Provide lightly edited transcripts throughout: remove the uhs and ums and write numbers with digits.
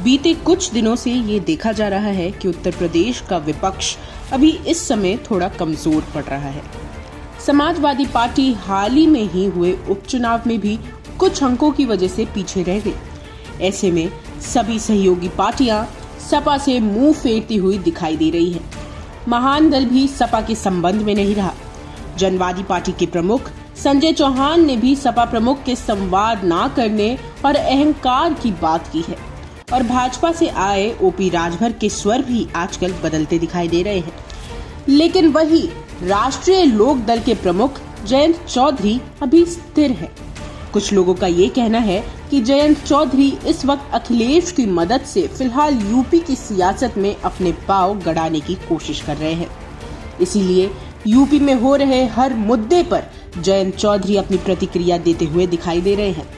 बीते कुछ दिनों से ये देखा जा रहा है कि उत्तर प्रदेश का विपक्ष अभी इस समय थोड़ा कमजोर पड़ रहा है। समाजवादी पार्टी हाल ही में ही हुए उपचुनाव में भी कुछ अंकों की वजह से पीछे रह गई। ऐसे में सभी सहयोगी पार्टियां सपा से मुंह फेरती हुई दिखाई दे रही हैं। महान दल भी सपा के संबंध में नहीं रहा। जनवादी पार्टी के प्रमुख संजय चौहान ने भी सपा प्रमुख के संवाद ना करने और अहंकार की बात की है और भाजपा से आए ओपी राजभर के स्वर भी आजकल बदलते दिखाई दे रहे हैं। लेकिन वही राष्ट्रीय लोक दल के प्रमुख जयंत चौधरी अभी स्थिर है। कुछ लोगों का ये कहना है कि जयंत चौधरी इस वक्त अखिलेश की मदद से फिलहाल यूपी की सियासत में अपने पांव गड़ाने की कोशिश कर रहे हैं। इसीलिए यूपी में हो रहे हर मुद्दे पर जयंत चौधरी अपनी प्रतिक्रिया देते हुए दिखाई दे रहे हैं,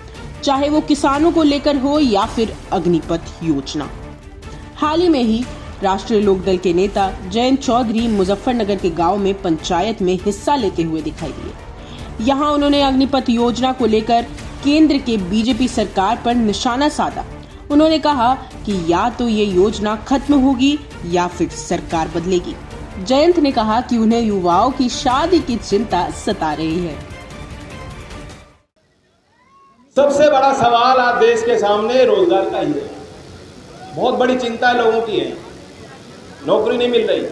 चाहे वो किसानों को लेकर हो या फिर अग्निपथ योजना। हाल ही में ही राष्ट्रीय लोकदल के नेता जयंत चौधरी मुजफ्फरनगर के गांव में पंचायत में हिस्सा लेते हुए दिखाई दिए। यहां उन्होंने अग्निपथ योजना को लेकर केंद्र के बीजेपी सरकार पर निशाना साधा। उन्होंने कहा कि या तो ये योजना खत्म होगी या फिर सरकार बदलेगी। जयंत ने कहा कि उन्हें युवाओं की शादी की चिंता सता रही है। सबसे बड़ा सवाल आज देश के सामने रोजगार का ही है। बहुत बड़ी चिंता लोगों की है, नौकरी नहीं मिल रही।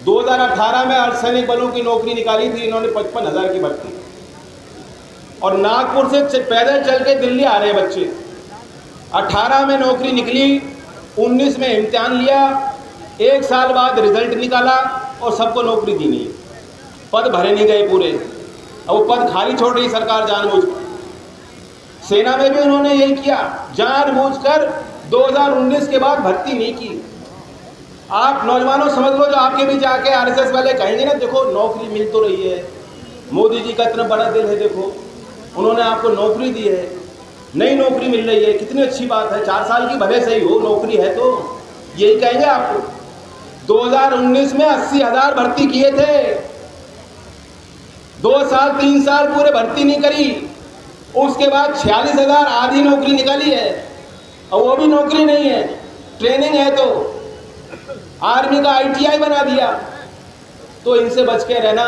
2018 में अर्धसैनिक बलों की नौकरी निकाली थी इन्होंने 55,000 की भर्ती, और नागपुर से पैदल चल के दिल्ली आ रहे बच्चे। 18 में नौकरी निकली, 19 में इम्तिहान लिया, 1 साल बाद रिजल्ट निकाला और सबको नौकरी दी नहीं। पद भरे नहीं गए पूरे, और वो पद खाली छोड़ रही सरकार जानबूझकर। सेना में भी उन्होंने यही किया, जानबूझकर 2019 के बाद भर्ती नहीं की। आप नौजवानों समझ लो, जो आपके बीच आके आरएसएस वाले कहेंगे ना, देखो नौकरी मिल तो रही है, मोदी जी का इतना बड़ा दिल है, देखो उन्होंने आपको नौकरी दी है, नई नौकरी मिल रही है, कितनी अच्छी बात है, 4 साल की भले सही हो, नौकरी है तो यही कहेंगे आपको। 2019 में 80,000 भर्ती किए थे, 2 साल 3 साल पूरे भर्ती नहीं करी, उसके बाद 46,000 आधी नौकरी निकाली है, और वो भी नौकरी नहीं है, ट्रेनिंग है। तो आर्मी का ITI बना दिया। तो इनसे बच के रहना।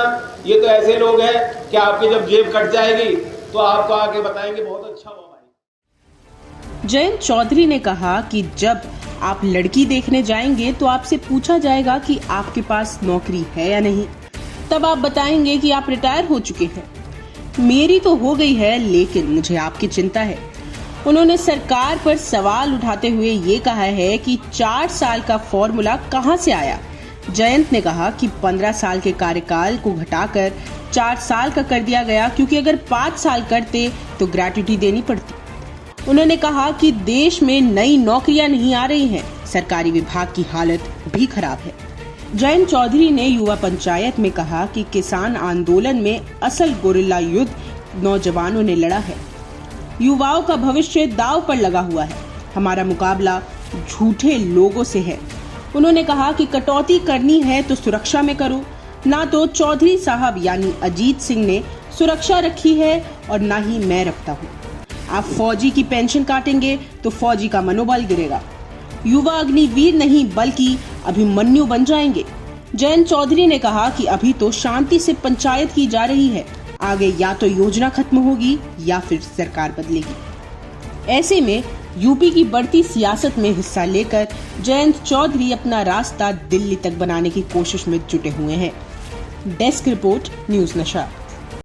ये तो ऐसे लोग हैं कि आपकी जब जेब कट जाएगी तो आपको आके बताएंगे बहुत अच्छा हुआ भाई। जयंत चौधरी ने कहा कि जब आप लड़की देखने जाएंगे तो आपसे पूछा जाएगा कि आपके पास नौकरी है या नहीं, तब आप बताएंगे कि आप रिटायर हो चुके हैं। मेरी तो हो गई है, लेकिन मुझे आपकी चिंता है। उन्होंने सरकार पर सवाल उठाते हुए ये कहा है कि 4 साल का फॉर्मूला कहां से आया। जयंत ने कहा कि 15 साल के कार्यकाल को घटाकर 4 साल का कर दिया गया, क्योंकि अगर 5 साल करते तो ग्रेट्युटी देनी पड़ती। उन्होंने कहा कि देश में नई नौकरियां नहीं आ रही हैं, सरकारी विभाग की हालत भी खराब है। जयंत चौधरी ने युवा पंचायत में कहा कि किसान आंदोलन में असल गोरिल्ला युद्ध नौजवानों ने लड़ा है। युवाओं का भविष्य दांव पर लगा हुआ है। हमारा मुकाबला झूठे लोगों से है। उन्होंने कहा कि कटौती करनी है तो सुरक्षा में करो, ना तो चौधरी साहब यानी अजीत सिंह ने सुरक्षा रखी है और ना ही मैं रखता हूँ। आप फौजी की पेंशन काटेंगे तो फौजी का मनोबल गिरेगा। युवा अग्निवीर नहीं बल्कि अभिमन्यु बन जाएंगे। जयंत चौधरी ने कहा कि अभी तो शांति से पंचायत की जा रही है, आगे या तो योजना खत्म होगी या फिर सरकार बदलेगी। ऐसे में यूपी की बढ़ती सियासत में हिस्सा लेकर जयंत चौधरी अपना रास्ता दिल्ली तक बनाने की कोशिश में जुटे हुए हैं। डेस्क रिपोर्ट, न्यूज़ नशा।